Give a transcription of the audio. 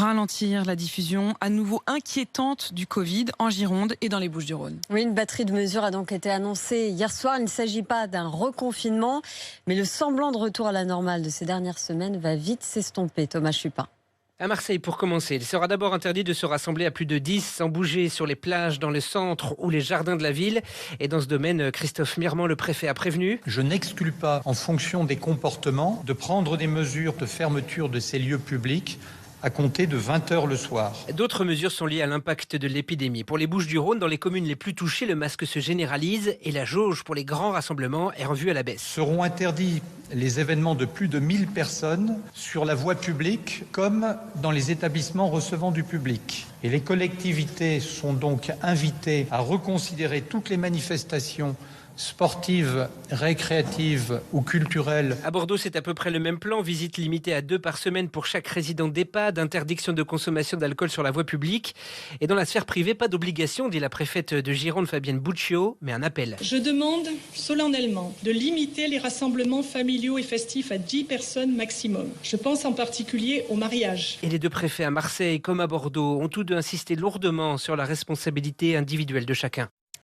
ralentir la diffusion à nouveau inquiétante du Covid en Gironde et dans les Bouches-du-Rhône. Oui, une batterie de mesures a donc été annoncée hier soir. Il ne s'agit pas d'un reconfinement, mais le semblant de retour à la normale de ces dernières semaines va vite s'estomper. Thomas Chupin. À Marseille, pour commencer, il sera d'abord interdit de se rassembler à plus de 10 sans bouger sur les plages, dans le centre ou les jardins de la ville. Et dans ce domaine, Christophe Mirmand, le préfet, a prévenu. Je n'exclus pas, en fonction des comportements, de prendre des mesures de fermeture de ces lieux publics à compter de 20h le soir. D'autres mesures sont liées à l'impact de l'épidémie. Pour les Bouches-du-Rhône, dans les communes les plus touchées, le masque se généralise et la jauge pour les grands rassemblements est revue à la baisse. Seront interdits les événements de plus de 1000 personnes sur la voie publique comme dans les établissements recevant du public. Et les collectivités sont donc invitées à reconsidérer toutes les manifestations sportives, récréatives ou culturelles. À Bordeaux, c'est à peu près le même plan. Visite limitée à 2 par semaine pour chaque résident d'EHPAD, interdiction de consommation d'alcool sur la voie publique. Et dans la sphère privée, pas d'obligation, dit la préfète de Gironde, Fabienne Buccio, mais un appel. Je demande solennellement de limiter les rassemblements familiaux et festifs à 10 personnes maximum. Je pense en particulier au mariage. Et les deux préfets à Marseille comme à Bordeaux ont tous deux insisté lourdement sur la responsabilité individuelle de chacun.